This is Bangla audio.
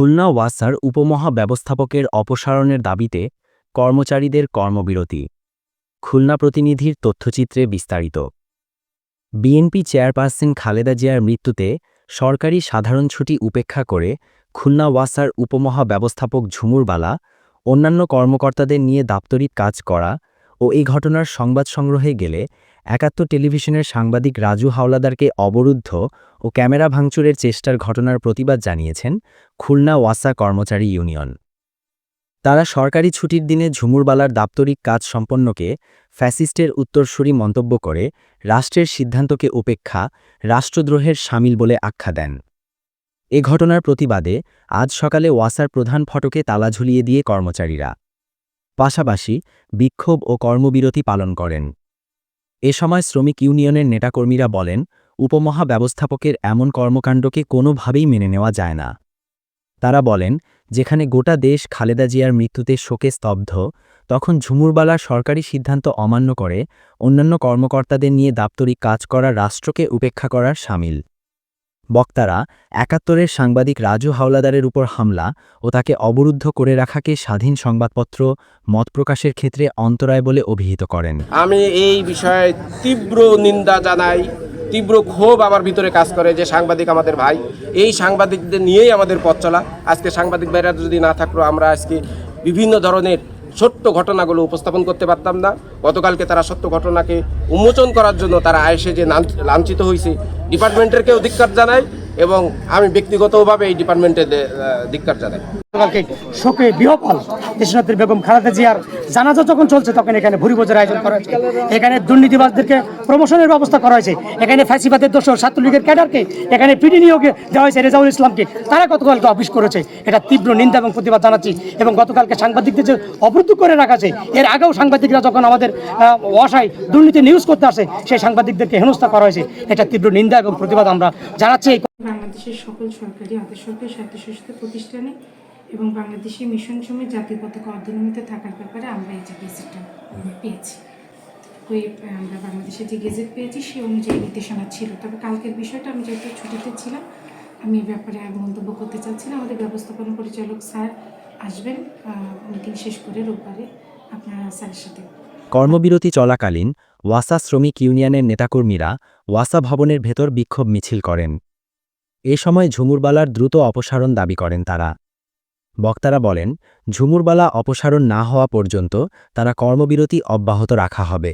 খুলনা ওয়াসার উপমহা ব্যবস্থাপকের অপসারণের দাবিতে কর্মচারীদের কর্মবিরতি। খুলনা প্রতিনিধির তথ্যচিত্রে বিস্তারিত। বিএনপি চেয়ারপারসন খালেদা জিয়ার মৃত্যুতে সরকারি সাধারণ ছুটি উপেক্ষা করে খুলনা ওয়াসার উপমহা ব্যবস্থাপক ঝুমুর বালা অন্যান্য কর্মকর্তাদের নিয়ে দাপ্তরিক কাজ করা ও এই ঘটনার সংবাদ সংগ্রহে গেলে ৭১ টেলিভিশনের সাংবাদিক রাজু হাওলাদারকে অবরুদ্ধ ও ক্যামেরা ভাঙচুরের চেষ্টার ঘটনার প্রতিবাদ জানিয়েছেন খুলনা ওয়াসা কর্মচারী ইউনিয়ন। তারা সরকারি ছুটির দিনে ঝুমুরবালার দাপ্তরিক কাজ সম্পন্নকে ফ্যাসিস্টের উত্তরসূরি মন্তব্য করে রাষ্ট্রের সিদ্ধান্তকে উপেক্ষা, রাষ্ট্রদ্রোহের শামিল বলে আখ্যা দেন। এ ঘটনার প্রতিবাদে আজ সকালে ওয়াসার প্রধান ফটকে তালা ঝুলিয়ে দিয়ে কর্মচারীরা পাশাপাশি বিক্ষোভ ও কর্মবিরতি পালন করেন। এ সময় শ্রমিক ইউনিয়নের নেতাকর্মীরা বলেন, উপমহা ব্যবস্থাপকের এমন কর্মকাণ্ডকে কোনোভাবেই মেনে নেওয়া যায় না। তারা বলেন, যেখানে গোটা দেশ খালেদা জিয়ার মৃত্যুতে শোকে স্তব্ধ, তখন ঝুমুরবালা সরকারি সিদ্ধান্ত অমান্য করে অন্যান্য কর্মকর্তাদের নিয়ে দাপ্তরিক কাজ করা রাষ্ট্রকে উপেক্ষা করার শামিল। বক্তারা ৭১-এর সাংবাদিক রাজু হাওলাদারের উপর হামলা ও তাকে অবরুদ্ধ করে রাখাকে স্বাধীন সংবাদপত্র মত প্রকাশের ক্ষেত্রে অন্তরায় বলে অভিহিত করেন। আমি এই বিষয়ে তীব্র নিন্দা জানাই, তীব্র ক্ষোভ আমার ভিতরে কাজ করে যে সাংবাদিক আমাদের ভাই, এই সাংবাদিকদের নিয়েই আমাদের পথ চলা। আজকে সাংবাদিক ভাইরা যদি না থাকলো আমরা আজকে বিভিন্ন ধরনের সত্য ঘটনাগুলো উপস্থাপন করতে পারতাম না। গতকালকে তারা সত্য ঘটনাকে উন্মোচন করার জন্য তারা আইসে যে লাঞ্ছিত হয়েছে, ডিপার্টমেন্টেরকেও ধিক্কার জানাই এবং আমি ব্যক্তিগতভাবে এই ডিপার্টমেন্টের ধিক্কার জানাই। শোকে বিহ্বল দেশনেত্রী বেগম খালেদা জিয়ার জানাজা যখন চলছে তখন এখানে ভুরিভোজের আয়োজন করা হয়েছে, এখানে দুর্নীতিবাজদেরকে প্রমোশনের ব্যবস্থা করা হয়েছে, এখানে ফ্যাসিবাদের দোষর ছাত্রলীগের ক্যাডারকে এখানে পিডি নিয়োগে দেওয়া হয়েছে রেজাউল ইসলামকে, তারা গতকালকে অফিস করেছে। এটা তীব্র নিন্দা এবং প্রতিবাদ জানাচ্ছি। এবং গতকালকে সাংবাদিকদের যে অবরুদ্ধ করে রাখা আছে, এর আগেও সাংবাদিকরা যখন আমাদের অসায় দুর্নীতি নিউজ করতে আসে সেই সাংবাদিকদেরকে হেনস্থা করা হয়েছে। এটা তীব্র নিন্দা এবং প্রতিবাদ আমরা জানাচ্ছি। বাংলাদেশের সকল সরকারি বেসরকারি স্বায়ত্তশাসিত প্রতিষ্ঠানে এবং বাংলাদেশি মিশন সময় জাতীয় পতাকা অর্ধনিয়মিত থাকার ব্যাপারে আমরা এই যে গেজেটটা পেয়েছি, ওই আমরা বাংলাদেশে যে গেজেট পেয়েছি সেই অনুযায়ী নির্দেশনা ছিল। তবে কালকের বিষয়টা আমি যেহেতু ছুটিতে ছিলাম, আমি এই ব্যাপারে আর মন্তব্য করতে চাচ্ছি না। আমাদের ব্যবস্থাপনা পরিচালক স্যার আসবেন মিটিং শেষ করে রোববারে, আপনারা স্যারের সাথে। কর্মবিরতি চলাকালীন ওয়াসা শ্রমিক ইউনিয়নের নেতাকর্মীরা ওয়াসা ভবনের ভেতর বিক্ষোভ মিছিল করেন। এ সময় ঝুমুরবালার দ্রুত অপসারণ দাবি করেন তারা। বক্তারা বলেন, ঝুমুরবালা অপসারণ না হওয়া পর্যন্ত তারা কর্মবিরতি অব্যাহত রাখা হবে।